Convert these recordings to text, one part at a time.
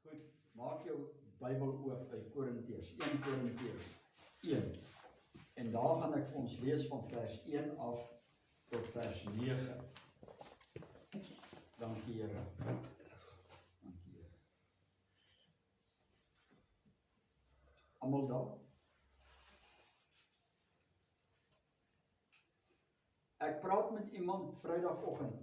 Goed, maak jou Bybel oop by Korintiërs, 1 Korintiërs 1. En daar gaan ek vir ons lees van vers 1 af tot vers 9. Dankie Here. Dankie Here. Almal daar? Ek praat met iemand Vrydagoggend.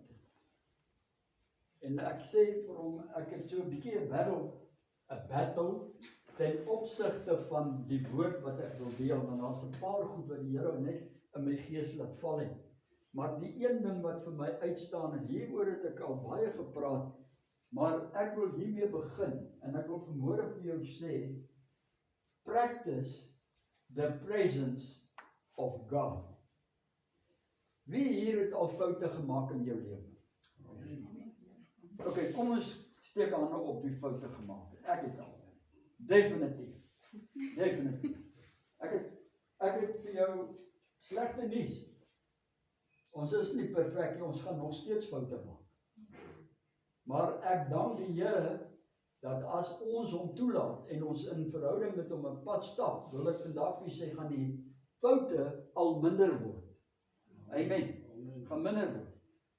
En ek sê vir hom, ek het so 'n bietjie 'n battle ten opsigte van die woord wat ek wil deel, want daar's 'n paar goed wat die Here net in my gees laat val het. Maar die een ding wat vir my uitstaan, en hieroor het ek al baie gepraat, maar ek wil hiermee begin, en ek wil vanmôre vir jou sê, practice the presence of God. Wie hier het al foute gemaak in jou lewe? Ok, kom ons steek hande op wie foute gemaak het. Ek het al. Definitief. Ek het vir jou slegte nuus. Ons is nie perfek nie, ons gaan nog steeds foute maak. Maar ek dank die Here dat as ons hom toelaat en ons in verhouding met hom 'n pad stap, wil ek vandag vir sê, gaan die foute al minder word. Amen. Gaan minder word.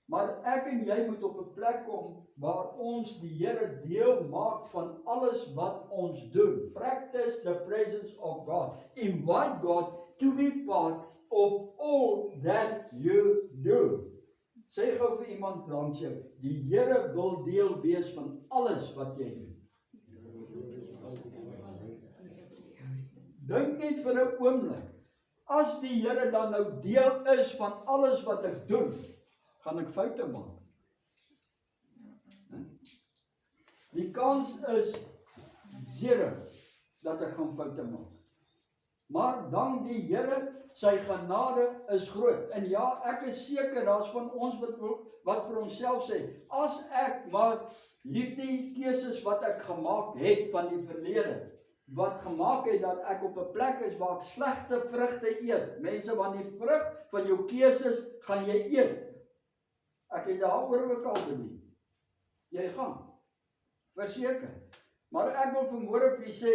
Maar ek en jy moet op 'n plek kom waar ons die Here deel maak van alles wat ons doen. Practice the presence of God. Invite God to be part of all that you do. Sê gou vir iemand langs jou, die Here wil deel wees van alles wat jy doen. Dink net vir 'n oomblik, as die Here dan nou deel is van alles wat ek doen, gaan ek foute maak. Die kans is 0 dat ek gaan foute maak. Maar dank die Here, sy genade is groot. En ja, ek is seker, daar's van ons wat vir onsself sê, as ek maar hierdie keuses wat ek gemaak het van die verlede, wat gemaak het dat ek op 'n plek is waar ek slegte vrugte eet. Mense, want die vrug van jou keuses gaan jy eet. Ek het daaroor ook al bedien. Jy gaan. Verseker. Maar ek wil vanmôre vir julle sê,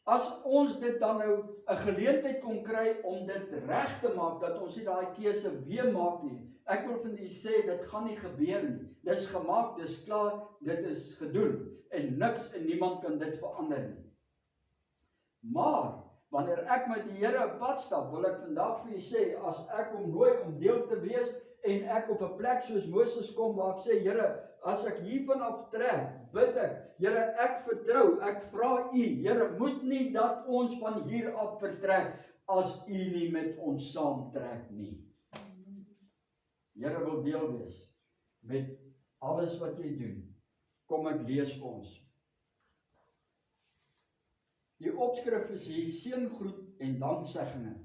as ons dit dan nou 'n geleentheid kon kry om dit reg te maak, dat ons nie daai keuse weer maak nie. Ek wil vir julle sê, dit gaan nie gebeur nie. Dis gemaak, dis klaar, dit is gedoen. En niks en niemand kan dit verander nie. Maar, wanneer ek met die Here op pad stap, wil ek vandag vir julle sê, as ek hom nooi om deel te wees, en ek op 'n plek soos Moses kom, waar ek sê, Here, as ek hiervan af trek, bid ek, Here, ek vertrou, ek vra U, Here, moet nie dat ons van hier af vertrek, as U nie met ons saamtrek nie. Here wil deel wees met alles wat jy doen. Kom ek lees vir ons. Die opskrif is hier, seëngroet en dankseggings.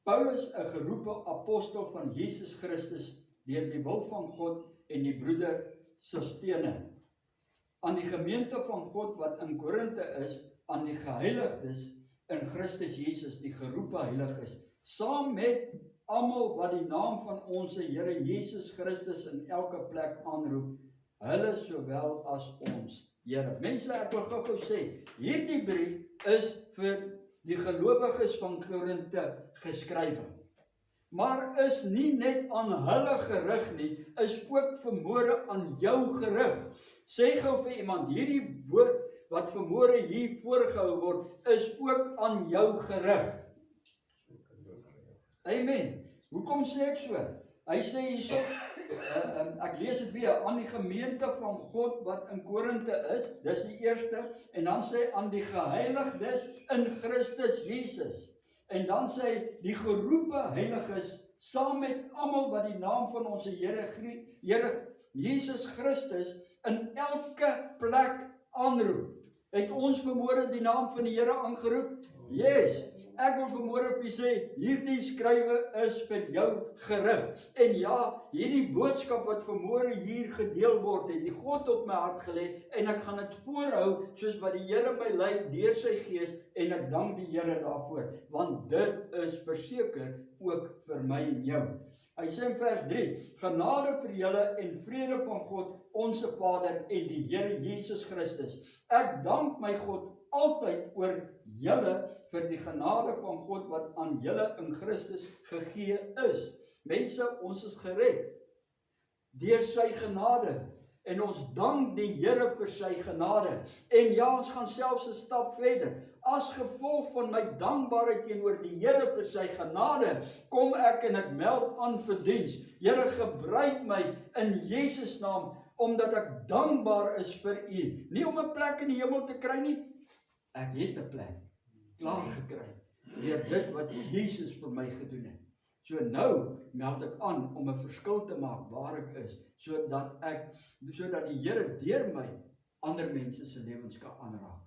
Paulus, 'n geroepe apostel van Jesus Christus, deur die wil van God en die broeder Sostene, aan die gemeente van God wat in Korinte is, aan die geheiligdes in Christus Jesus, die geroepe heiliges, saam met almal wat die naam van ons Here Jesus Christus in elke plek aanroep, hulle sowel as ons Here. Mense, ek wil gou sê, hierdie brief is vir die gelowiges van Korinte geskrywe. Maar is nie net aan hulle gerig nie, is ook vanmôre aan jou gerig. Sê gou vir iemand, hierdie woord wat vanmôre hier voorgehou word, is ook aan jou gerig. Amen. Hoekom sê ek so? Hy sê hierso, ek lees dit weer, aan die gemeente van God wat in Korinte is, dis die eerste, en dan sê aan die geheiligdes in Christus Jesus. En dan sê die geroepe heiliges, saam met almal wat die naam van ons Here Jesus Christus in elke plek aanroep. Het ons vanmôre die naam van die Here aangeroep? Yes. Ek wil vanmôre op sê, hierdie skrywe is vir jou gerig. En ja, hierdie boodskap wat vanmôre hier gedeel word, het die God op my hart gelê, en ek gaan dit voorhou, soos wat die Here my lei deur sy gees, en ek dank die Here daarvoor, want dit is verseker ook vir my en jou. Hy sê in vers 3, genade vir julle en vrede van God, ons Vader en die Here Jesus Christus. Ek dank my God altyd oor julle vir die genade van God wat aan julle in Christus gegee is. Mense, ons is gered deur sy genade. En ons dank die Here vir sy genade. En ja, ons gaan selfs 'n stap verder. As gevolg van my dankbaarheid teenoor die Here vir sy genade, kom ek en ek meld aan vir diens. Here, gebruik my in Jesus naam, omdat ek dankbaar is vir U. Nie om 'n plek in die hemel te kry nie. Ek het 'n plek klaar gekry deur dit wat Jesus vir my gedoen het. So nou meld ek aan om 'n verskil te maak waar ek is, sodat die Here deur my ander mense se lewens kan aanraak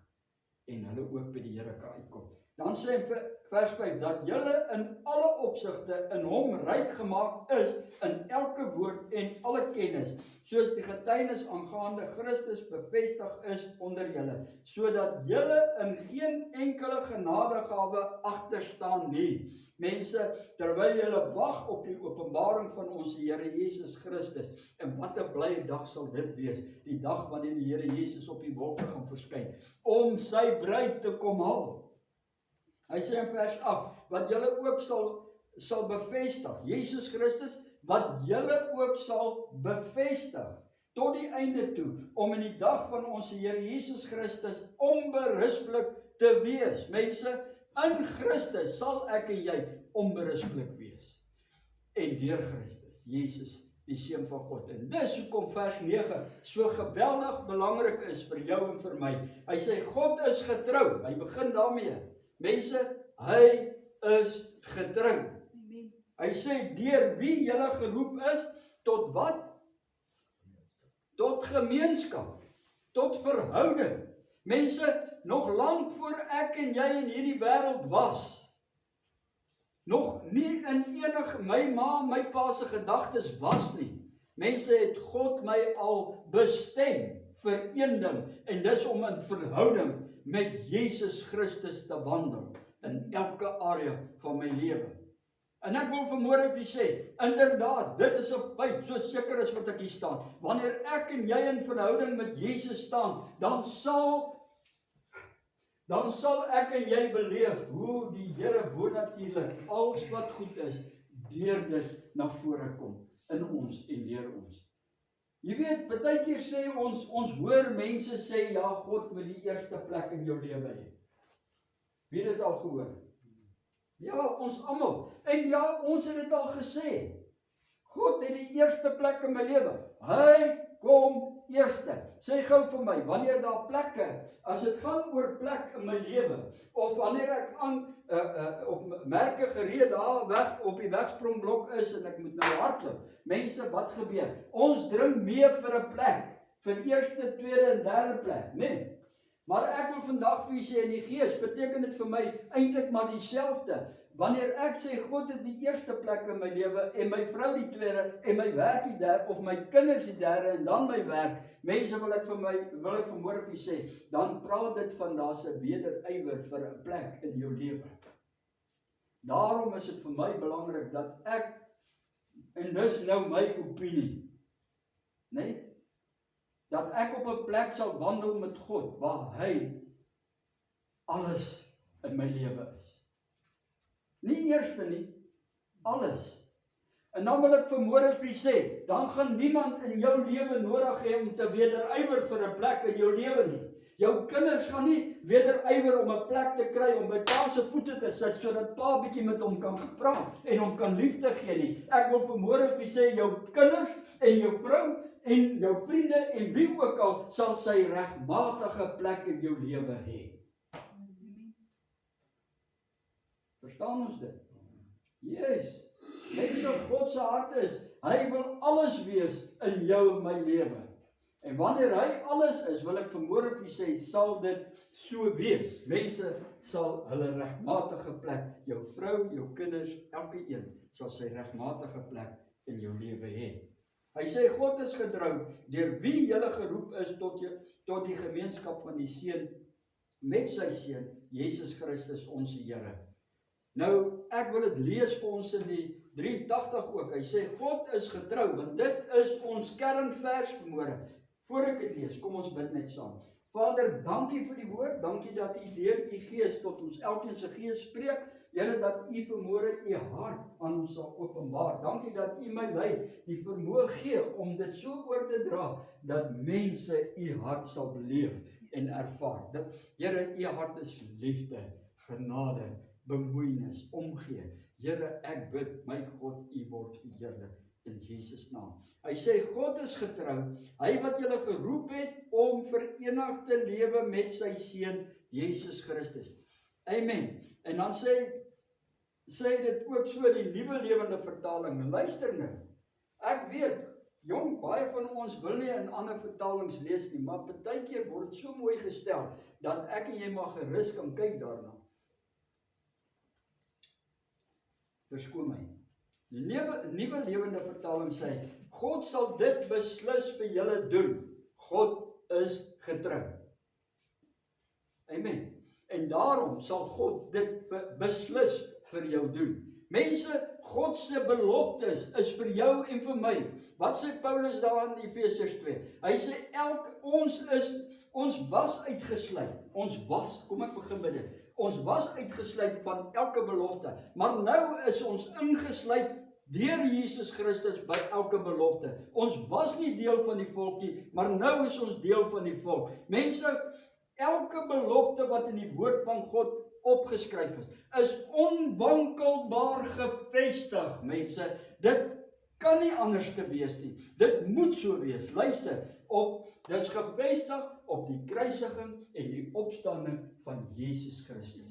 en hulle ook by die Here kan uitkom. Dan sê hy in vers 5 dat julle in alle opsigte in hom ryk gemaak is in elke woord en alle kennis, soos die getuienis aangaande Christus bevestig is onder julle, sodat julle in geen enkele genadegawe agterstaan nie. Mense, terwyl julle wag op die openbaring van ons Here Jesus Christus, en wat 'n blye dag sal dit wees, die dag wanneer die Here Jesus op die wolke gaan verskyn, om sy bruid te kom haal. Hy sê in vers 8, wat julle ook sal bevestig, Jesus Christus, wat julle ook sal bevestig, tot die einde toe, om in die dag van ons Here Jesus Christus onberispelik te wees. Mense, in Christus sal ek en jy onberispelik wees. En deur Christus, Jesus, die Seun van God. En dis hoekom vers 9 so geweldig belangrik is vir jou en vir my. Hy sê, God is getrou. Hy begin daarmee. Mense, hy is getrou. Hy sê, deur wie julle geroep is, tot wat? Tot gemeenskap, tot verhouding. Mense, nog lank voor ek en jy in hierdie wêreld was, nog nie in enige my ma en my pa se gedagtes was nie. Mense, het God my al bestem vir een ding, en dis om in verhouding met Jesus Christus te wandel in elke area van my lewe. En ek wil vanmôre vir sê, inderdaad, dit is 'n feit, so seker as wat ek hier staan. Wanneer ek en jy in verhouding met Jesus staan, dan sal ek en jy beleef hoe die Here bonatuurlik alles wat goed is, deur dit na vore kom in ons en deur ons. Jy weet, baie keer sê ons hoor mense sê, ja, God moet die eerste plek in jou lewe hê. Wie het dit al gehoor? Ja, ons almal. En ja, ons het dit al gesê. God het die eerste plek in my lewe. Hy kom eerste. Sê gou vir my, wanneer daar plekke, as dit gaan oor plek in my lewe, of wanneer ek op merke gereed daar weg op die wegspringblok is en ek moet nou hardloop. Mense, wat gebeur? Ons dring mee vir 'n plek, vir eerste, tweede en derde plek, nee. Maar ek wil vandag vir julle sê, in die gees beteken dit vir my eintlik maar dieselfde. Wanneer ek sê God het die eerste plek in my lewe en my vrou die tweede en my werk die derde of my kinders die derde en dan my werk, mense wil ek vanmôre vir julle sê, dan praat dit van daar's 'n wederywer vir 'n plek in jou lewe. Daarom is dit vir my belangrik dat ek, en dis nou my opinie, nee, dat ek op 'n plek sal wandel met God, waar hy alles in my lewe is. Nie eerste nie, alles. En dan wil ek vanmôre vir julle sê, dan gaan niemand in jou lewe nodig hê om te wederywer vir 'n plek in jou lewe nie. Jou kinders gaan nie wederywer om 'n plek te kry om by pa se voete te sit, sodat pa bietjie met hom kan gepraat en hom kan liefde gee nie. Ek wil vanmôre vir julle sê, jou kinders en jou vrou en jou vriende en wie ook al sal sy regmatige plek in jou lewe hê. Verstaan ons dit? Yes. Mense, God se hart is, hy wil alles wees in jou en my lewe. En wanneer hy alles is, wil ek vanmôre vir julle sê, sal dit so wees. Mense sal hulle regmatige plek, jou vrou, jou kinders, elke een sal sy regmatige plek in jou lewe hê. Hy sê God is getrou deur wie julle geroep is tot die gemeenskap van die Seun met sy Seun Jesus Christus ons Here. Nou, ek wil dit lees vir ons in die 83 ook. Hy sê God is getrou, want dit is ons kernvers vanmôre. Voor ek dit lees, kom ons bid net saam. Vader, dankie vir die woord, dankie dat U deur U Gees tot ons elkeen se gees spreek. Here, dat U vanmôre U hart aan ons sal openbaar. Dankie dat U my lei, die vermoë gee om dit so oor te dra, dat mense U hart sal beleef en ervaar. Dat, Here, U hart is liefde, genade, bemoeienis, omgee. Here, ek bid, my God, U word verheerlik in Jesus naam. Hy sê, God is getrou, hy wat julle geroep het om verenig te lewe met sy seun, Jesus Christus. Amen. En dan sê dit ook so die Nuwe Lewende Vertaling. Luister nou, ek weet, jong, baie van ons wil nie in ander vertalings lees nie, maar partykeer word so mooi gestel, dat ek en jy maar gerus kan kyk daarna. Verskoon my. Die Nuwe Lewende Vertaling sê, God sal dit beslis vir julle doen. God is getrou. Amen. En daarom sal God dit beslis vir jou doen. Mense, God se beloftes is vir jou en vir my. Wat sê Paulus daar in Efesiërs 2? Hy sê ons was uitgesluit. Kom ek begin met dit. Ons was uitgesluit van elke belofte, maar nou is ons ingesluit deur Jesus Christus by elke belofte. Ons was nie deel van die volk nie, maar nou is ons deel van die volk. Mense, elke belofte wat in die woord van God opgeskryf is onwankelbaar gevestig, mense. Dit kan nie anders te wees nie. Dit moet so wees. Luister, dit is gevestig op die kruisiging en die opstanding van Jesus Christus.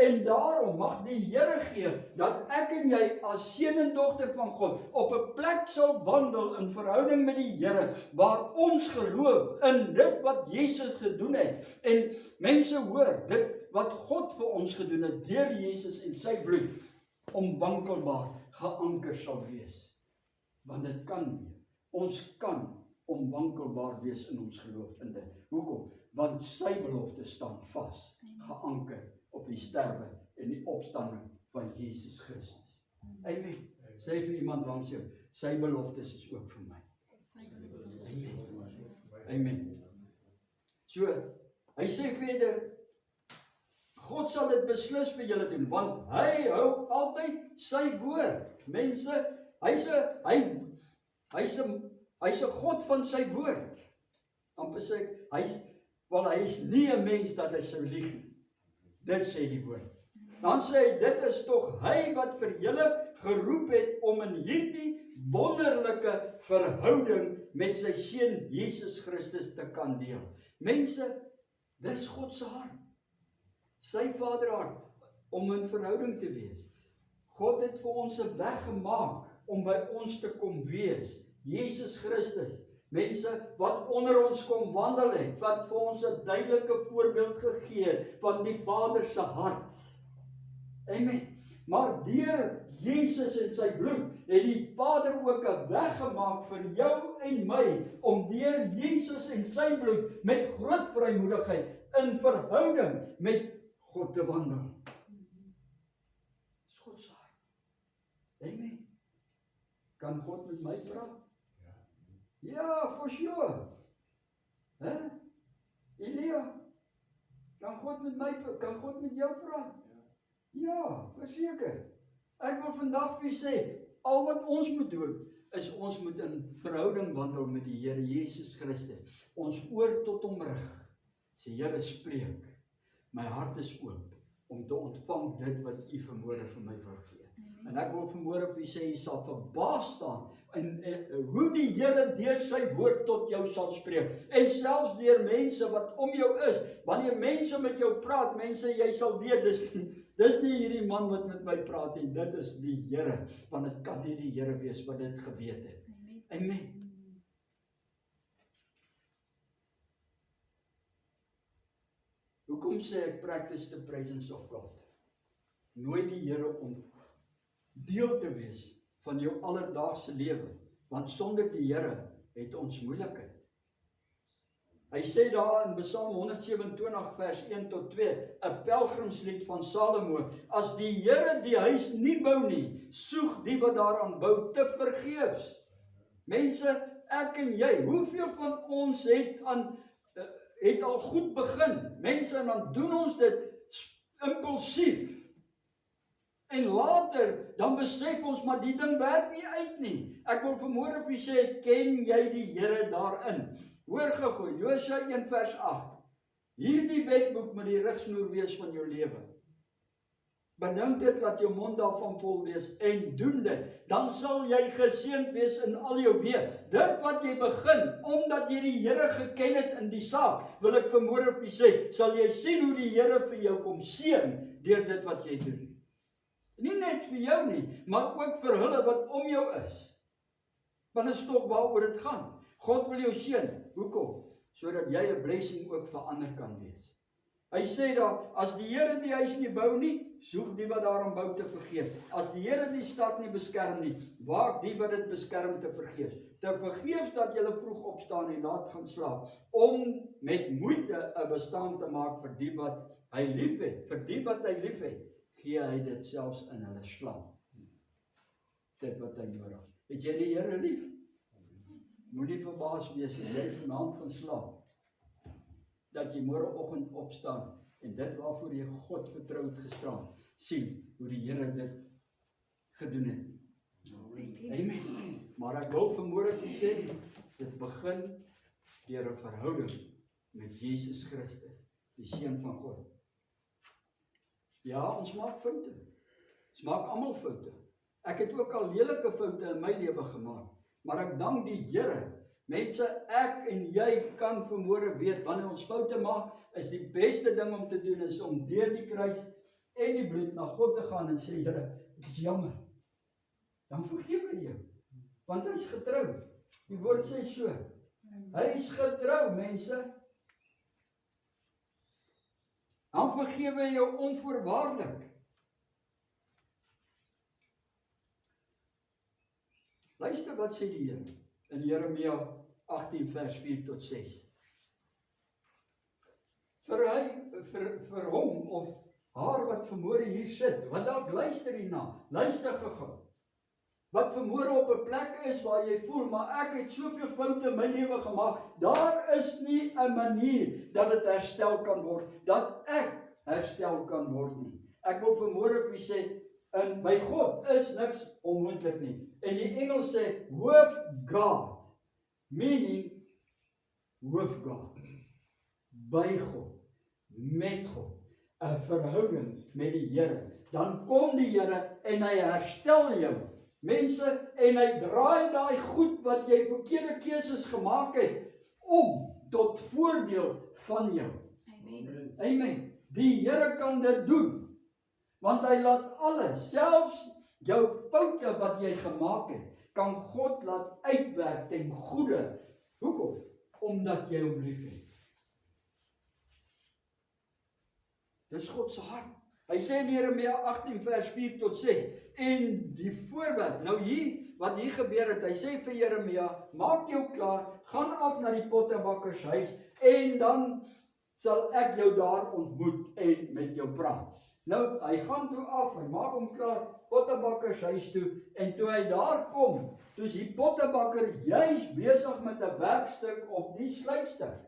En daarom mag die Here gee dat ek en jy as seun en dogter van God op 'n plek sal wandel in verhouding met die Here, waar ons geloof in dit wat Jesus gedoen het. En mense hoor, dit wat God vir ons gedoen het deur Jesus en sy bloed, onwankelbaar geanker sal wees. Want dit kan nie. Ons kan onwankelbaar wees in ons geloof in dit. Hoekom? Want sy belofte staan vas, geanker op die sterwe en die opstanding van Jesus Christus. Amen. Sê vir iemand langs jou, sy beloftes is ook vir my. Amen. So, hy sê verder, God sal dit beslis vir julle doen, want hy hou altyd sy woord. Mense, hy's 'n God van sy woord. Amper sê ek, hy is nie 'n mens dat hy sou lieg nie. Dit sê die woord. Dan sê hy, dit is tog hy wat vir julle geroep het om in hierdie wonderlike verhouding met sy seun Jesus Christus te kan deel. Mense, dis God se hart. Sy vaderhart om in verhouding te wees. God het vir ons 'n weg gemaak om by ons te kom wees. Jesus Christus. Mense wat onder ons kom wandel het, wat vir ons 'n duidelike voorbeeld gegee het van die Vader se hart. Amen. Maar deur Jesus en sy bloed het die Vader ook 'n weg gemaak vir jou en my om deur Jesus en sy bloed met groot vrymoedigheid in verhouding met God te wandel. Dis God se hart. Amen. Kan God met my praat? Ja, for sure. Elia, kan God met jou praat? Ja, verseker. Ek wil vandag vir u sê, al wat ons moet doen, is ons moet in verhouding wandel met die Here Jesus Christus. Ons oor tot hom rig. Sê, Here, spreek. My hart is oop om te ontvang dit wat u vanmôre vir my wil gee. En ek wil vanmôre vir u sê, u sal verbaas staan en hoe die Here deur sy woord tot jou sal spreek. En selfs deur mense wat om jou is. Wanneer mense met jou praat, mense, jy sal weet, dis nie hierdie man wat met my praat nie, dit is die Here, want dit kan nie die Here wees wat dit geweet het. Amen. Hoekom sê ek practice the presence of God? Nooi die Here om deel te wees van jou alledaagse lewe, want sonder die Here het ons moeilikheid. Hy sê daar in Psalm 127 vers 1 tot 2, 'n pelgrimslied van Salomo, as die Here die huis nie bou nie, soeg die wat daaraan bou te vergeefs. Mense, ek en jy, hoeveel van ons het al goed begin? Mense, en dan doen ons dit impulsief. En later, dan besef ons, maar die ding werk nie uit nie. Ek wil vanmôre vir julle sê, ken jy die Here daarin? Hoor gou, Josua 1 vers 8. Hierdie wetboek moet die rigsnoer wees van jou lewe. Bedink dit, laat jou mond daarvan vol wees en doen dit. Dan sal jy geseënd wees in al jou weë. Dit wat jy begin, omdat jy die Here geken het in die saak, wil ek vanmôre vir julle sê, sal jy sien hoe die Here vir jou kom seën deur dit wat jy doen. Nie net vir jou nie, maar ook vir hulle wat om jou is. Want dit is tog waaroor dit gaan. God wil jou seën. Hoekom? Sodat jy 'n blessing ook vir ander kan wees. Hy sê daar, as die Here die huis nie bou nie, soeg die wat daarom bou te vergeef. As die Here die stad nie beskerm nie, waak die wat dit beskerm te vergeef. Te vergeef dat jy vroeg opstaan en laat gaan slaap, om met moeite 'n bestaan te maak vir die wat hy liefhet. Vir die wat hy liefhet, gee hy dit selfs in hulle slaap. Dit wat hy nodig het. Het jy die Here lief? Moenie verbaas wees as jy vanaand gaan slaap, dat jy môreoggend opstaan en dit waarvoor jy God vertrou het gestaan, sien hoe die Here dit gedoen het. Amen. Maar ek wil vanmôre sê, dit begin deur 'n verhouding met Jesus Christus, die Seun van God. Ja, ons maak foute. Ons maak almal foute. Ek het ook al lelike foute in my lewe gemaak. Maar ek dank die Here. Mense, ek en jy kan vanmôre weet, wanneer ons foute maak, is die beste ding om te doen, is om deur die kruis en die bloed na God te gaan en sê, Here, ek is jammer. Dan vergewe hy jou. Want hy is getrou. Die woord sê so. Hy is getrou, mense. Dan vergewe hy jou onvoorwaardelik. Luister wat sê die Here in Jeremia 18 vers 4 tot 6. Vir hom of haar wat vanmôre hier sit, wat dalk luister hierna, luister gou. Wat vanmôre op 'n plek is waar jy voel, maar ek het soveel foute in my lewe gemaak, daar is nie 'n manier dat dit herstel kan word, dat ek herstel kan word nie. Ek wil vanmôre vir julle sê, en by God is niks onmoontlik nie. En die Engels sê, with God, meaning, with God, by God, met God, 'n verhouding met die Here. Dan kom die Here en hy herstel jou. Mense, en hy draai daai goed wat jy verkeerde keuses gemaak het, om tot voordeel van jou. Amen. Amen. Die Here kan dit doen. Want hy laat alles, selfs jou foute wat jy gemaak het, kan God laat uitwerk ten goeie. Hoekom? Omdat jy hom liefhet. Dis God se hart. Hy sê in Jeremia 18 vers 4 tot 6, en die voorbeeld, nou hier, wat hier gebeur het, hy sê vir Jeremia, maak jou klaar, gaan af na die pottebakkershuis, en dan sal ek jou daar ontmoet en met jou praat. Nou, hy gaan toe af, hy maak hom klaar, pottebakkershuis toe, en toe hy daar kom, toe is die pottebakker juist besig met 'n werkstuk op die sluitstuk,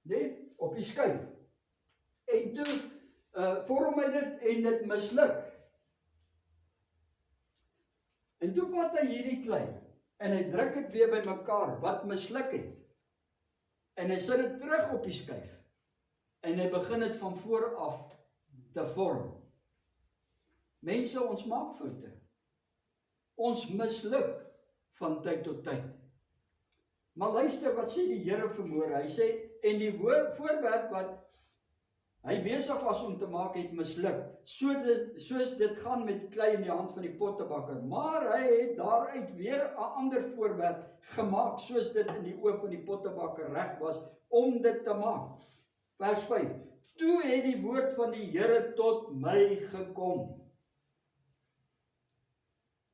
nee, op die skyf. En toe vorm hy dit en dit misluk. En toe vat hy hierdie klei en hy druk dit weer bymekaar wat misluk het. En hy sit dit terug op die skyf. En hy begin dit van voor af te vorm. Mense, ons maak foute. Ons misluk van tyd tot tyd. Maar luister wat sê die Here vanmôre. Hy sê, en die voorwerp wat hy besig was om te maak het misluk. Soos dit gaan met klei in die hand van die pottebakker. Maar hy het daaruit weer 'n ander voorwerp gemaak, soos dit in die oë van die pottebakker reg was om dit te maak. Vers 5. Toe het die woord van die Here tot my gekom.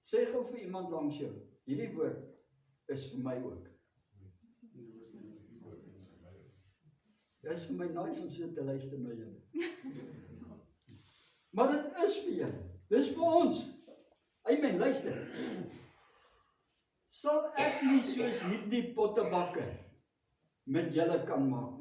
Sê gou vir iemand langs jou, hierdie woord is vir my ook. Dit is vir my nice om so te luister na julle. Maar dit is vir julle. Dis vir ons. Amen, luister. Sal ek nie soos hierdie pottebakker met julle kan maak nie.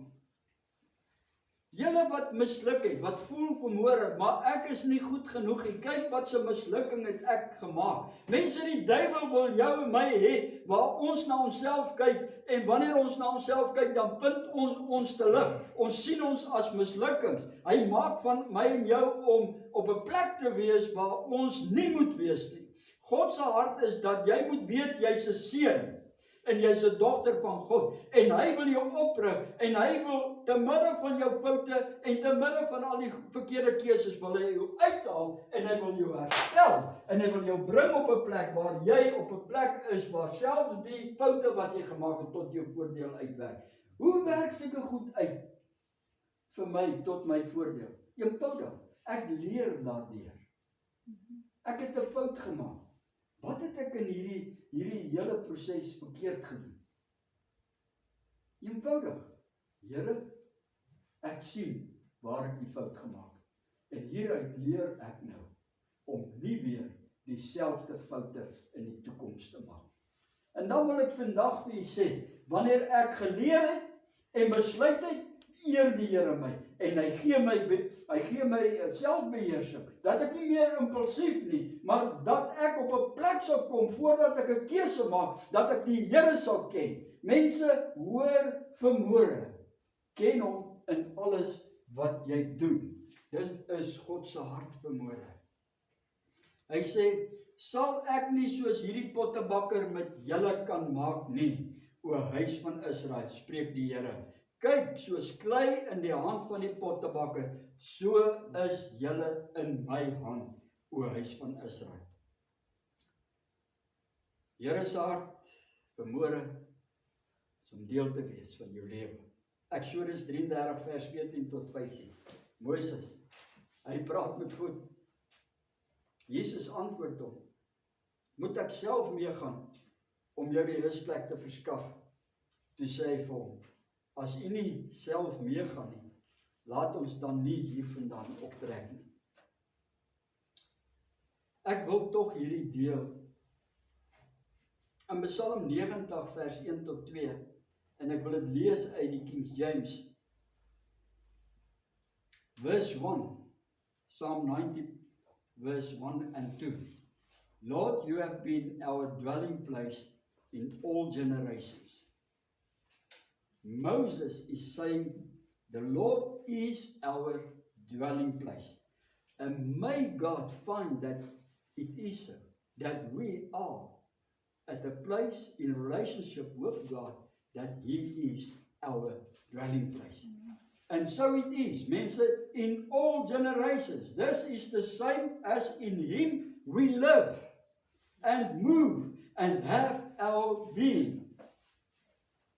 Julle wat misluk het, wat voel vanmôre, maar ek is nie goed genoeg nie. Kyk wat 'n mislukking het ek gemaak. Mense, die duiwel wil jou en my hê, waar ons na onsself kyk, en wanneer ons na onsself kyk, dan vind ons te lig. Ons sien ons as mislukkings. Hy maak van my en jou om op 'n plek te wees waar ons nie moet wees nie. God se hart is dat jy moet weet jy's 'n seun. En jy's 'n dogter van God, en hy wil jou oprig, en hy wil te midde van jou foute, en te midde van al die verkeerde keuses, wil hy jou uithaal, en hy wil jou herstel, en hy wil jou bring op 'n plek, waar jy op 'n plek is, waar selfs die foute wat jy gemaak het, tot jou voordeel uitwerk. Hoe werk sulke goed uit? Vir my, tot my voordeel. Eenvoudig, ek leer daardeur. Ek het 'n fout gemaak. Wat het ek in hierdie hele proses verkeerd gedoen? Eenvoudig. Here, ek sien waar ek die fout gemaak het. En hieruit leer ek nou om nie weer dieselfde foute in die toekoms te maak. En dan wil ek vandag vir u sê, wanneer ek geleer het en besluit het, eer die Here my, en hy gee my selfbeheersing, dat ek nie meer impulsief nie, maar dat ek op 'n plek sal kom, voordat ek 'n keuse maak, dat ek die Here sal ken. Mense, hoor vanmôre, ken hom in alles wat jy doen. Dit is God se hart vanmôre. Hy sê, sal ek nie soos hierdie pottebakker met julle kan maak nie, o huis van Israel, spreek die Here. Kyk, soos klei in die hand van die pottebakker, so is julle in my hand, o huis van Israel. Here se hart vanmôre is om deel te wees van jou lewe. Eksodus 33 vers 14 tot 15. Moses, hy praat met God. Jesus antwoord hom, moet ek self meegaan om jou die rusplek te verskaf? Toe sê hy vir hom, as u nie self meegaan nie, laat ons dan nie hiervandaan optrek nie. Ek wil tog hierdie deel in Psalm 90 vers 1 tot 2, en ek wil dit lees uit die King James. Verse 1, Psalm 90 verse 1 and 2. Lord, you have been our dwelling place in all generations. Moses is saying, the Lord is our dwelling place. And may God find that it is so, that we are at a place in relationship with God, that He is our dwelling place. And so it is, mense, in all generations. This is the same as in Him we live and move and have our being.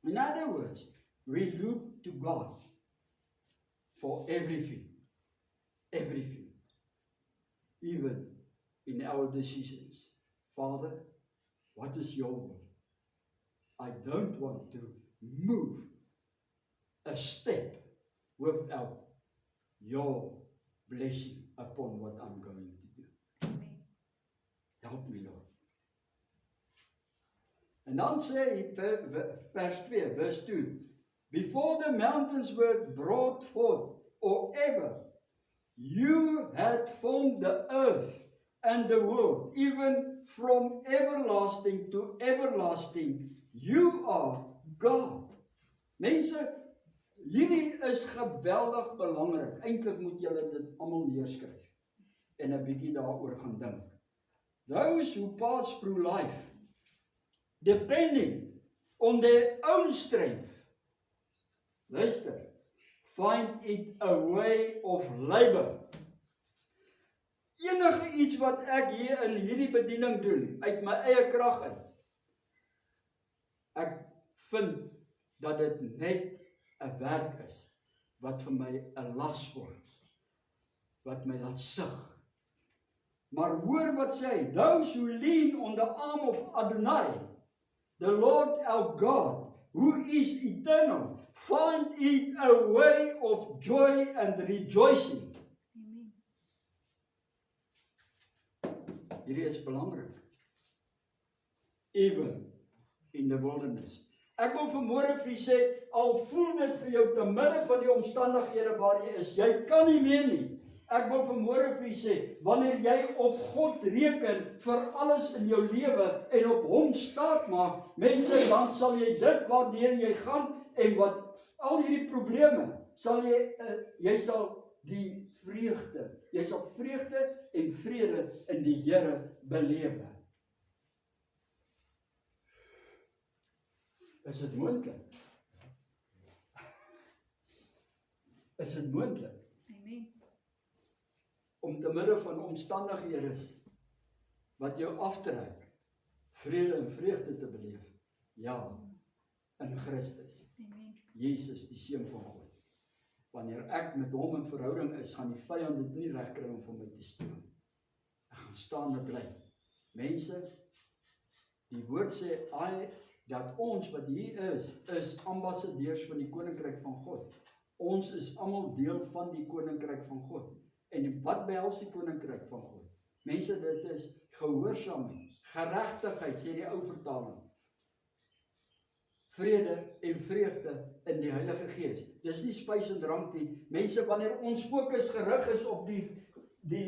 In other words, we look to God for everything, everything, even in our decisions. Father, what is your will? I don't want to move a step without your blessing upon what I'm going to do. Amen. Help me, Lord. En dan sê hy, vers 2, verse 2, before the mountains were brought forth, or ever, you had formed the earth and the world, even from everlasting to everlasting, you are God. Mense, hierdie is geweldig belangrik. Eintlik moet julle dit almal neerskryf en 'n bietjie daaroor gaan dink. Those who pass through life, depending on their own strength, luister, find it a way of labor. Enige iets wat ek hier in hierdie bediening doen, uit my eie krag uit, ek vind dat dit net 'n werk is, wat vir my 'n las word, wat my laat sug. Maar hoor wat sê hy, those who lean on the arm of Adonai, the Lord our God, who is eternal, find it a way of joy and rejoicing. Amen. Hierdie is belangrik. Even in the wilderness. Ek wil vanmôre vir julle sê, al voel dit vir jou te midde van die omstandighede waar jy is, jy kan nie meer nie. Ek wil vanmôre vir julle sê, wanneer jy op God reken vir alles in jou lewe en op hom staat maak, mense, dan sal jy dit waardeur jy gaan en wat al hierdie probleme sal jy sal die vreugde, jy sal vreugde en vrede in die Here belewe. Is dit moontlik? Is dit moontlik? Amen. Om te midde van omstandighede wat jou aftrek, vrede en vreugde te beleef? Ja, in Christus. Amen. Jesus, die Seun van God. Wanneer ek met hom in verhouding is, gaan die vyand dit nie regkry om vir my te steel. Ek gaan staan en bly. Mense, die woord sê dat ons wat hier is ambassadeurs van die koninkryk van God. Ons is almal deel van die koninkryk van God. En wat behels die koninkryk van God? Mense, dit is gehoorsaamheid, geregtigheid, sê die ou vertaling. Vrede en vreugde in die Heilige Gees. Dis nie spys en drank nie. Mense, wanneer ons fokus gerig is op die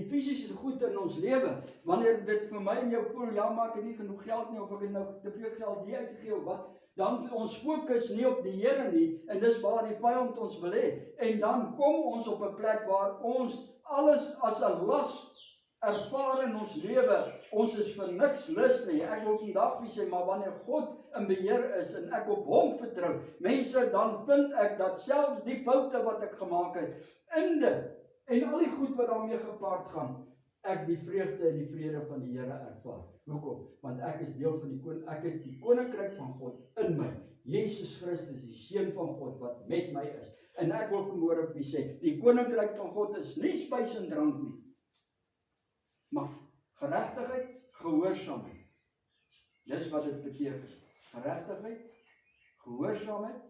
fisiese goed in ons lewe, wanneer dit vir my en jou voel, ja, maar ek het nie genoeg geld nie, of ek het nou te veel geld hier uitgegee, of wat, dan ons fokus nie op die Here nie, en dis waar die vyand ons wil hê. En dan kom ons op 'n plek waar ons alles as 'n las ervaar in ons lewe. Ons is vir niks lus nie. Ek wil vandag vir sê, maar wanneer God in beheer is en ek op hom vertrou, mense, dan vind ek dat selfs die foute wat ek gemaak het, in dit en al die goed wat daarmee gepaard gaan, ek die vreugde en die vrede van die Here ervaar. Hoekom? Want ek is deel van ek het die koninkryk van God in my. Jesus Christus, die Seun van God wat met my is. En ek wil vanmôre vir sê, die koninkryk van God is nie spys en drank nie, maar geregtigheid, gehoorsaamheid. Dis wat dit beteken. Geregtigheid, gehoorsaamheid,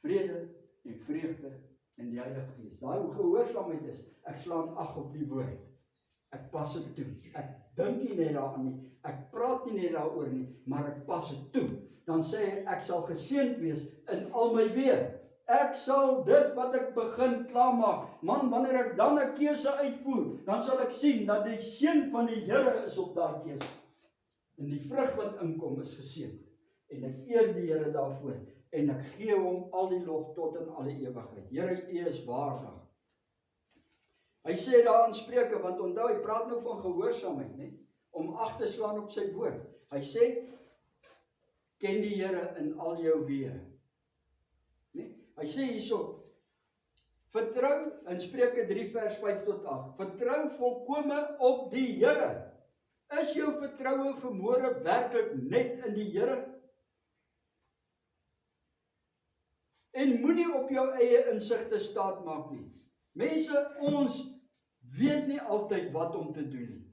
vrede en vreugde in die Heilige Gees. Daai gehoorsaamheid is, ek slaan ag op die woord. Ek pas dit toe. Ek dink nie net daaraan nie. Ek praat nie net daaroor nie, maar ek pas dit toe. Dan sê hy, ek sal geseënd wees in al my weë. Ek sal dit wat ek begin klaarmaak. Man, wanneer ek dan 'n keuse uitvoer, dan sal ek sien dat die seën van die Here is op daai keuse. En die vrug wat inkom is geseënd. En ek eer die Here daarvoor. En ek gee hom al die lof tot in alle ewigheid. Here, U is waardig. Hy sê daar in Spreuke, want onthou, hy praat nou van gehoorsaamheid, né? Om ag te slaan op sy woord. Hy sê, ken die Here in al jou weë. Né? Hy sê hierso, vertrou in Spreuke 3 vers 5 tot 8. Vertrou volkome op die Here. Is jou vertroue vanmôre werklik net in die Here? En moenie op jou eie insigte staat maak nie. Mense, ons weet nie altyd wat om te doen nie.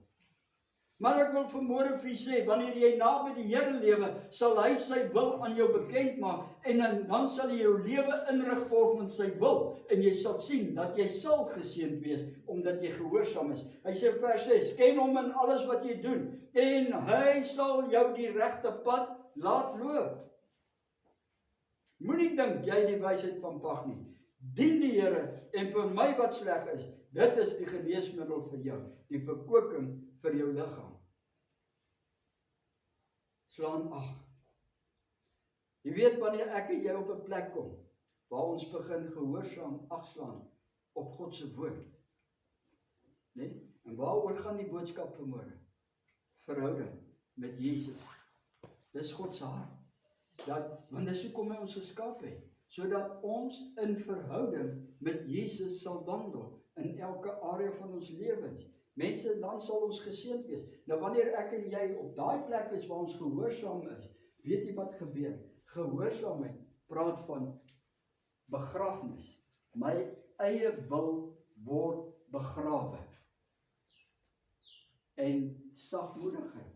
Maar ek wil vanmôre vir u sê, wanneer jy naby die Here lewe, sal hy sy wil aan jou bekend maak en dan sal jy jou lewe inrig volgens sy wil en jy sal sien dat jy sal geseënd wees omdat jy gehoorsaam is. Hy sê in vers 6, ken hom in alles wat jy doen en hy sal jou die regte pad laat loop. Moenie dink jy die wysheid van pag nie. Dien die Here en vir my wat sleg is, dit is die geneesmiddel vir jou, die verkoeking vir jou liggaam. Slaan ag. Jy weet wanneer ek en jy op 'n plek kom waar ons begin gehoorsaam ag slaan op God se woord. Né? En waaroor gaan die boodskap vanmôre? Verhouding met Jesus. Dis God se hart. Want dis hoekom hy ons geskaap het, sodat ons in verhouding met Jesus sal wandel in elke area van ons lewens. Mense, dan sal ons geseënd wees. Nou wanneer ek en jy op daai plek is waar ons gehoorsaam is, weet jy wat gebeur? Gehoorsaamheid praat van begrafnis. My eie wil word begrawe. En sagmoedigheid.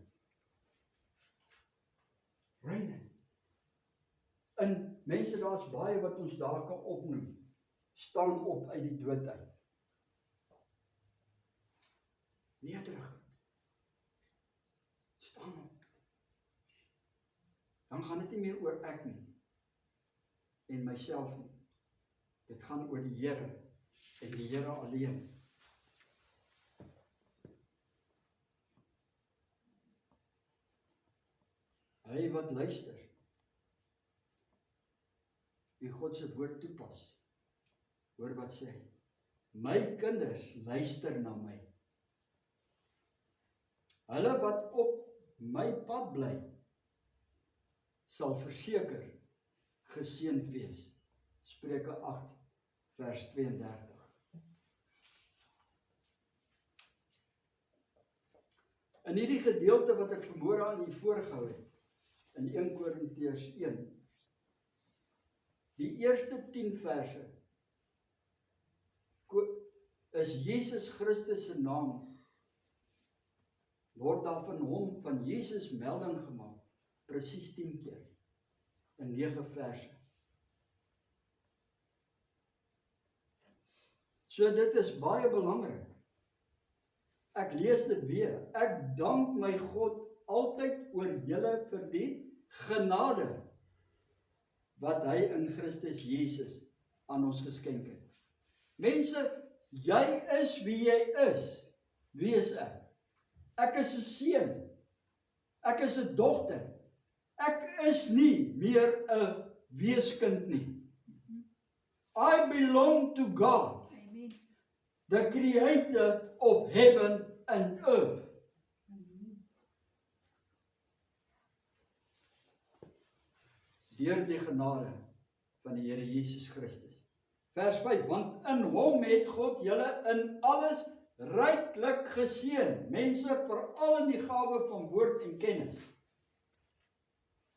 Reine. En mense, daar's baie wat ons daar kan opnoem. Staan op uit die dood uit. Nederigheid. Staan op. Dan gaan dit nie meer oor ek nie. En myself nie. Dit gaan oor die Here. En die Here alleen. Hy wat luister. Wie God se woord toepas. Hoor wat sê hy. My kinders luister na my. Hulle wat op my pad bly, sal verseker geseënd wees. Spreuke 8 vers 32. In hierdie gedeelte wat ek vanmôre aan u voorgehou het, in 1 Korintiërs 1, die eerste 10 verse, is Jesus Christus se naam, word daar van hom, van Jesus melding gemaak, presies 10 keer, in 9 verse. So dit is baie belangrik. Ek lees dit weer. Ek dank my God altyd oor julle vir die genade wat hy in Christus Jesus aan ons geskenk het. Mense, jy is wie jy is. Wie is ek? Ek is 'n seun. Ek is 'n dogter. Ek is nie meer 'n weeskind nie. I belong to God. Amen. The creator of heaven and earth. Deur die genade van die Here Jesus Christus. Vers 5, want in hom het God julle in alles ryklik geseën. Mense, veral in die gawe van woord en kennis.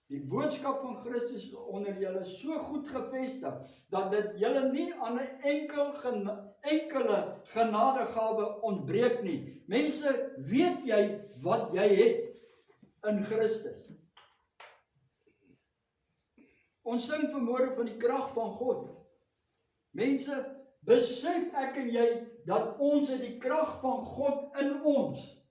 Die boodskap van Christus onder julle so goed gevestig, dat dit julle nie aan 'n enkele genadegawe ontbreek nie. Mense, weet jy wat jy het in Christus? Ons sing vanmôre van die krag van God. Mense, besef ek en jy dat ons het die krag van God in ons.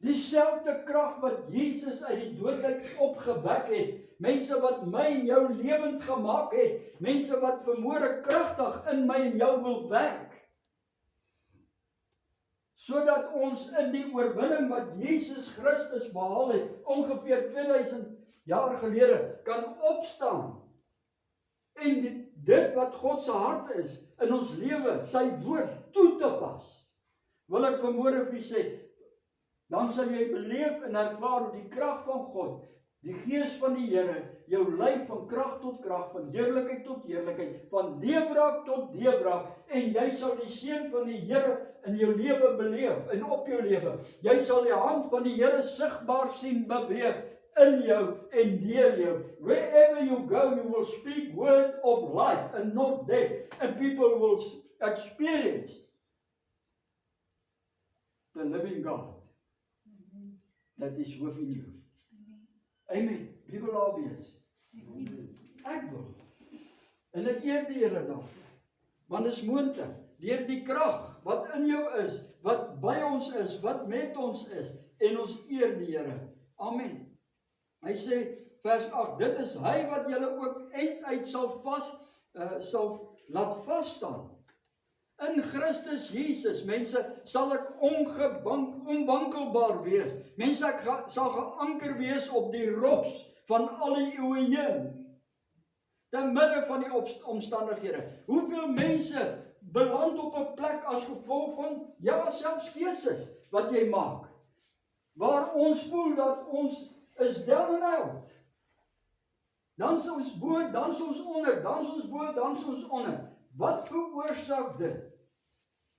Dieselfde krag wat Jesus uit die dood uit opgewek het. Mense wat my en jou lewend gemaak het. Mense wat vanmôre kragtig in my en jou wil werk. Sodat ons in die oorwinning wat Jesus Christus behaal het, ongeveer 2000 jaar gelede, kan opstaan. En dit wat God se hart is in ons lewe, sy woord toe te pas. Wil ek vanmôre vir u sê, dan sal jy beleef en ervaar hoe die krag van God, die gees van die Here, jou lei van krag tot krag, van heerlikheid tot heerlikheid, van deurbraak tot deurbraak, en jy sal die seën van die Here in jou lewe beleef, en op jou lewe. Jy sal die hand van die Here sigbaar sien beweeg, in jou en deur jou. Wherever you go, you will speak word of life and not death, and people will experience the living God that is within you. Amen. Wie wil daar wees? Ek wil. En ek eer die Here daarvoor. Want dit is moontlik, deur die krag wat in jou is, wat by ons is, wat met ons is, en ons eer die Here. Amen. Hy sê, vers 8, dit is hy wat julle ook uit sal laat vasstaan. In Christus Jesus, mense, sal ek onwankelbaar wees. Mense, ek sal geanker wees op die rots van al die eeue heen. Te midde van die omstandighede. Hoeveel mense beland op 'n plek as gevolg van, ja, selfs keuses wat jy maak, waar ons voel dat ons is down and out. Dan is ons bo, dan is ons onder, dan is ons bo, dan is ons onder. Wat veroorsaak dit?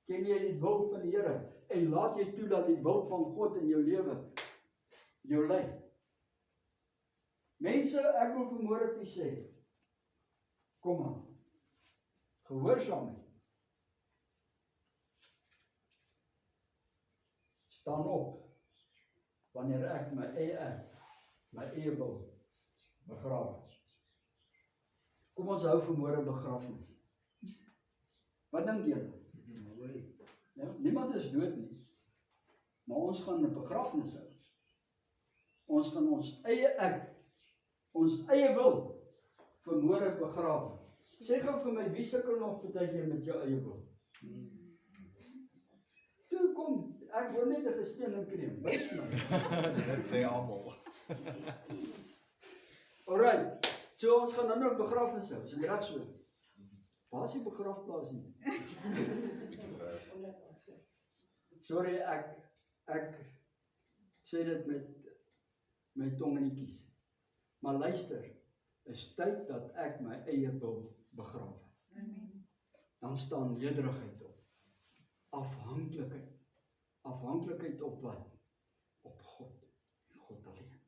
Ken jy die wil van die Here en laat jy toe dat die wil van God in jou lewe jou lei? Mense, ek wil vanmôre vir julle sê, kom aan, gehoorsaam my. Staan op, wanneer ek my eie my eie wil begrawe. Kom ons hou vanmôre begrafnis. Wat dink julle? Ja, niemand is dood nie, maar ons gaan 'n begrafnis hou. Ons gaan ons eie ek, ons eie wil vanmôre begrawe. Sê gou vir my, wie sukkel nog partykeer met jou eie wil? Toe kom, ek wil net 'n gesteende kreem, wys my. Dit sê almal. Alright, so ons gaan nou 'n begrafnis hou, is dit reg so? Waar is die begrafplaas nie? Sorry, ek sê dit met my tong in die kies. Maar luister, is tyd dat ek my eie wil begrawe. Dan staan nederigheid op. Afhanklikheid. Afhanklikheid op wat? Op God. God alleen.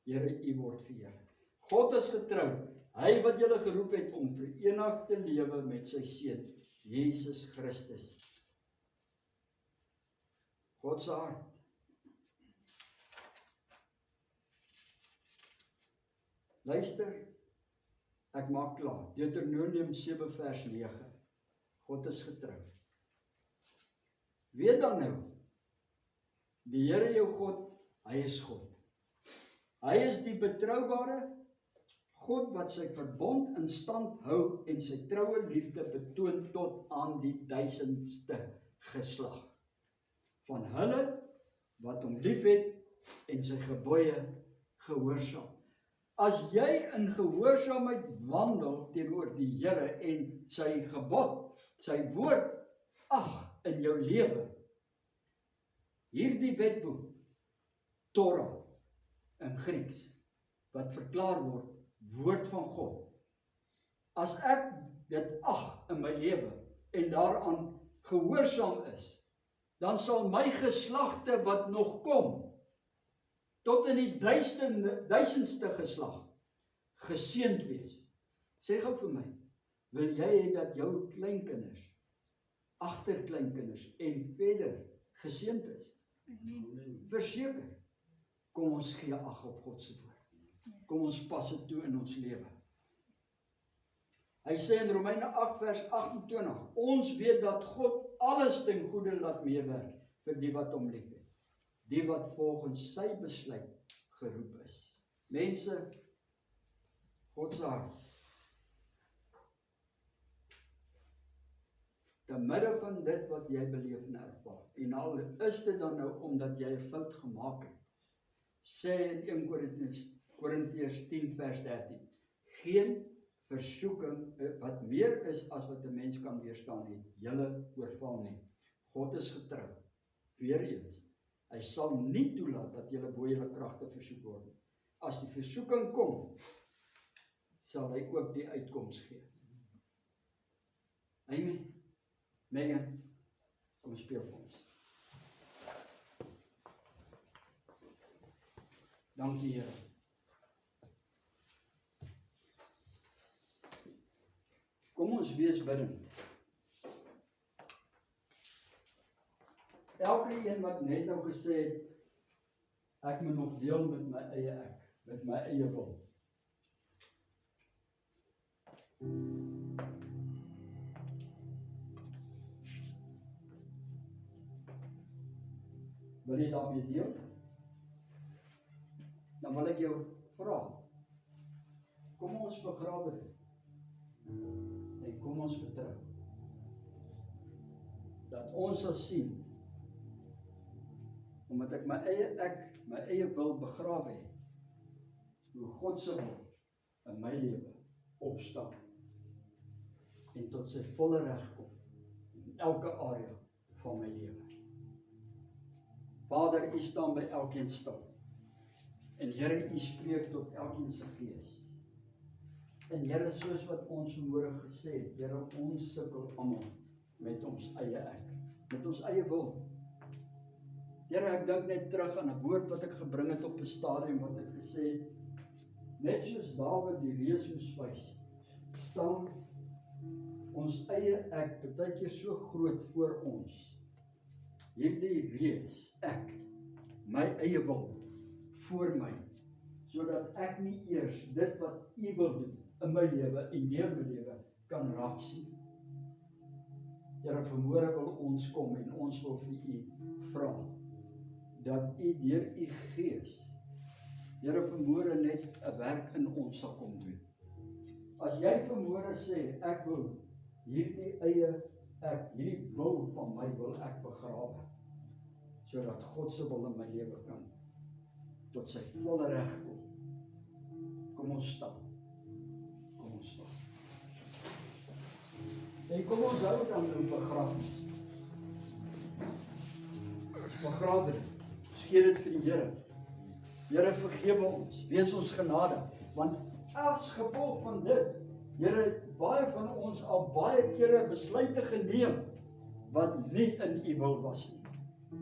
Here, U word verheerlik. God is getrou. Hy wat julle geroep het om verenig te lewe met sy seun, Jesus Christus. God se hart. Luister, ek maak klaar. Deuteronomium 7 vers 9. God is getrou. Weet dan nou, die Here jou God, hy is God. Hy is die betroubare God wat sy verbond in stand hou en sy troue liefde betoon tot aan die 1000ste geslag. Van hulle wat hom liefhet en sy gebooie gehoorsaam. As jy in gehoorsaamheid wandel teenoor die Here en sy gebod, sy woord ag in jou lewe, hierdie wetboek, Torah in Grieks, wat verklaar word, woord van God. As ek dit ag in my lewe en daaraan gehoorsaam is, dan sal my geslagte wat nog kom, tot in die 1000ste geslag, geseënd wees. Sê gou vir my, wil jy hê dat jou kleinkinders, agterkleinkinders en verder geseënd is? Verseker, kom ons gee ag op God se woord. Kom ons pas dit toe in ons lewe. Hy sê in Romeine 8 vers 28, ons weet dat God alles ten goeie laat meewerk vir die wat hom liefhet, die wat volgens sy besluit geroep is. Mense, God se hart. Te midde van dit wat jy beleef en ervaar, en al is dit dan nou omdat jy 'n fout gemaak het, sê in 1 Korintiërs 10 vers 13, geen versoeking wat meer is as wat 'n mens kan weerstaan het, julle oorval nie. God is getrou. Weereens, hy sal nie toelaat dat julle bo julle kragte versoek word nie. As die versoeking kom, sal hy ook die uitkoms gee. Amen. Megan, kom speel vir ons. Dankie Here. Kom ons wees bidend. Elke een wat net nou gesê het, ek moet nog deel met my eie ek, met my eie wil. Wil jy daarmee deel? Dan wil ek jou vra, kom ons begrawe dit, en kom ons vertrou, dat ons sal sien, omdat ek my eie wil begrawe het, hoe God se wil in my lewe opstaan, en tot sy volle reg kom, in elke area van my lewe. Vader, U staan by elkeen stil. En Here, U spreek tot elkeen se gees. En Here, soos wat ons vanmôre gesê het, Here, ons sukkel almal met ons eie ek, met ons eie wil. Here, ek dink net terug aan 'n woord wat ek gebring het op 'n stadium wat ek gesê het, net soos Dawid die reus moes wys, staan ons eie ek partykeer so groot voor ons. Hierdie reus, ek, my eie wil, voor my, sodat ek nie eers dit wat U wil doen in my lewe en deur my lewe kan raak sien. Here, vanmôre wil ons kom en ons wil vir U vra dat U deur U Gees, Here, vanmôre net 'n werk in ons sal kom doen. As jy vanmôre sê, ek wil hierdie wil van my wil ek begrawe, sodat God se wil in my lewe kan tot sy volle reg kom. Kom ons staan. Kom ons staan. En kom ons hou dan nou begrafnis. Begrawe dit. Ons gee dit vir die Here. Here, vergewe ons. Wees ons genade. Want as gevolg van dit, Here, baie van ons al baie kere besluite geneem wat nie in U wil was nie.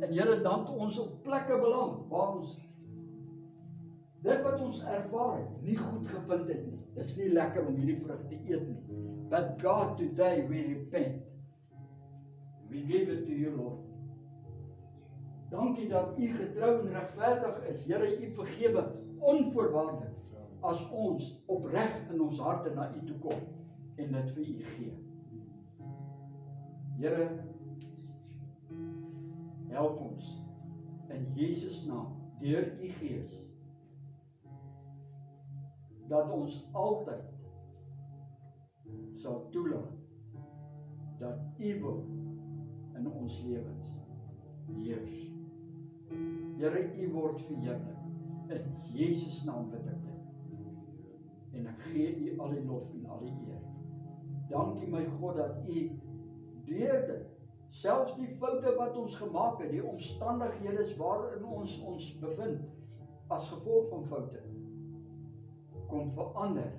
En Here, dan het ons op plekke beland waar ons dit wat ons ervaar het, nie goed gevind het nie. Dit is nie lekker om hierdie vrug te eet nie. But God, today we repent. We give it to you, Lord. Dankie dat U getrou en regverdig is. Here, U vergewe onvoorwaardelik as ons opreg in ons harte na U toe kom en dit vir U gee. Here, help ons in Jesus naam deur U Gees dat ons altyd sal toelaat dat U wil in ons lewens heers. Here, U word verheerlik. In Jesus naam bid ek dit. En ek gee U al die lof en al die eer. Dankie my God dat U deur dit, selfs die foute wat ons gemaak het, die omstandighede waarin ons bevind, as gevolg van foute, kom verander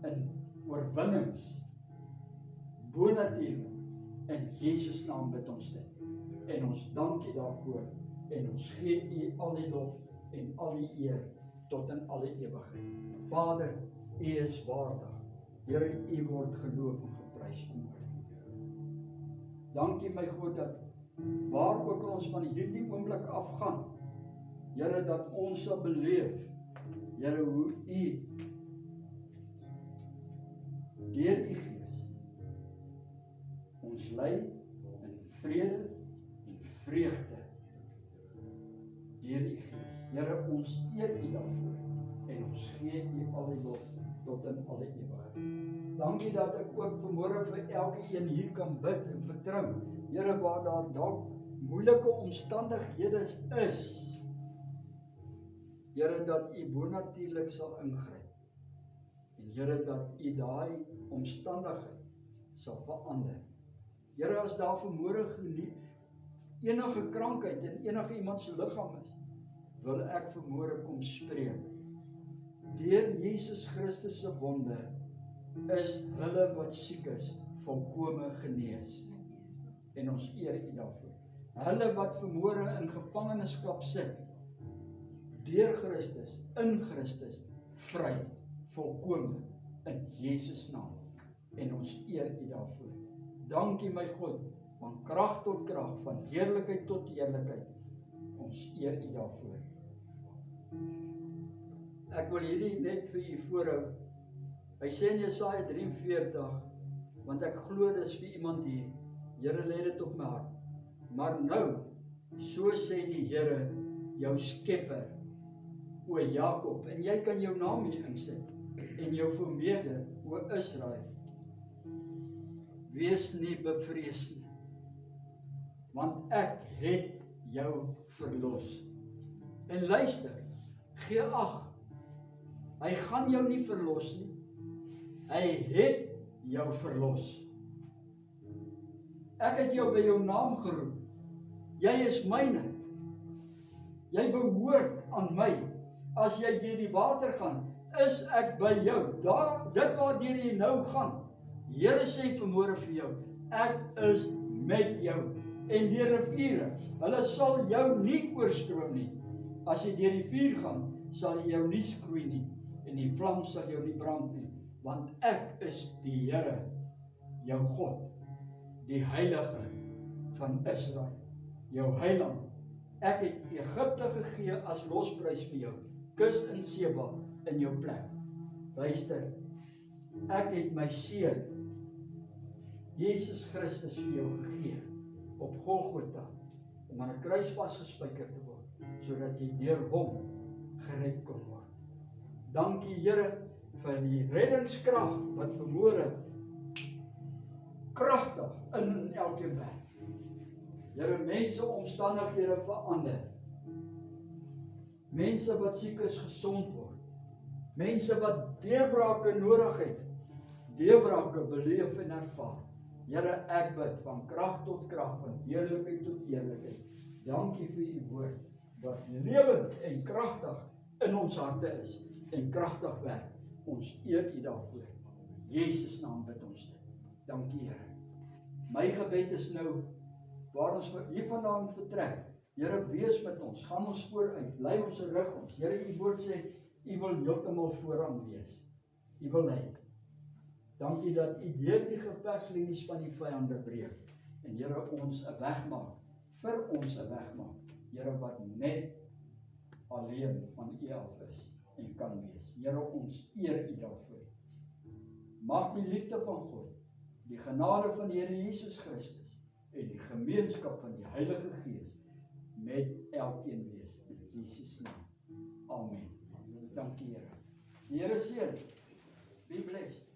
in oorwinnings, bonatuurlik. In Jesus naam bid ons dit. En ons dank U daarvoor, en ons gee U al die lof en al die eer tot in alle ewigheid. Vader, U is waardig. Here, U word geloof en geprys vanmôre. Dankie my God dat waar ook ons van hierdie oomblik afgaan, Here, dat ons sal beleef, Here, hoe U deur U Gees ons lei in vrede en vreugde deur U Gees. Here, ons eer U daarvoor en ons gee U al die lof tot in alle ewigheid. Dankie dat ek ook vanmôre vir elke een hier kan bid en vertrou. Here, waar daar dalk moeilike omstandighede is, Here, dat U bonatuurlik sal ingryp. En Here, dat U daai omstandigheid sal verander. Here, as daar vanmôre enige krankheid in enige iemand se liggaam is, wil ek vanmôre kom spreek. Deur Jesus Christus se wonde is hulle wat siek is volkome genees. En ons eer U daarvoor. Hulle wat vanmôre in gevangenskap sit, deur Christus, in Christus, vry, volkome, in Jesus naam. En ons eer U daarvoor. Dankie my God, van krag tot krag, van heerlikheid tot heerlikheid. Ons eer U daarvoor. Ek wil hierdie net vir U voorhou. Hy sê in Jesaja 43, want ek glo dis vir iemand hier. Here, lê dit op my hart. Maar nou, so sê die Here, jou skepper, o Jakob, en jy kan jou naam hier insit, en jou vermeerder, o Israel, wees nie bevrees nie, want ek het jou verlos. En luister, gee ag, hy gaan jou nie verlos nie, hy het jou verlos. Ek het jou by jou naam geroep, jy is myne, jy behoort aan my. As jy deur die water gaan, is ek by jou. Dit waardeur jy nou gaan, Here sê vanmôre vir jou, ek is met jou. En die riviere, hulle sal jou nie oorstroom nie. As jy deur die vuur gaan, sal jy jou nie skroei nie, en die vlam sal jou nie brand nie, want ek is die Here, jou God, die Heilige van Israel, jou Heiland. Ek het Egipte gegee as losprys vir jou. kus in Seba in jou plek. Luister, ek het my seun, Jesus Christus vir jou gegee, op Golgotha, om aan 'n kruis vasgespijker te word, sodat jy deur hom gered kon word. Dankie Here vir die reddingskrag wat vermoere kragtig in elkeen werk. Here, mense omstandighede verander. Mense wat siek is gesond word. Mense wat deurbrake nodig het, deurbrake beleef en ervaar. Here, ek bid van krag tot krag, van heerlikheid tot heerlikheid. Dankie vir u woord wat lewend en kragtig in ons harte is en kragtig werk. Ons eer u daarvoor. Jesus naam bid ons dit. Dankie Here. My gebed is nou waar ons hiervandaan vertrek. Here, wees met ons, gaan ons vooruit, bly ons rig ons. Here, u woord sê, u wil heeltemal vooraan wees. U wil lei. Dankie dat u deur die gevegslinies van die vyande breek. En Here, ons 'n weg maak, vir ons 'n weg maak. Here, wat net alleen van u af is en kan wees. Here, ons eer u daarvoor. Mag die liefde van God, die genade van die Here Jesus Christus en die gemeenskap van die Heilige Gees met elkeen wees in Jesus naam. Amen. Dankie Here. Die Here seën. Be blessed.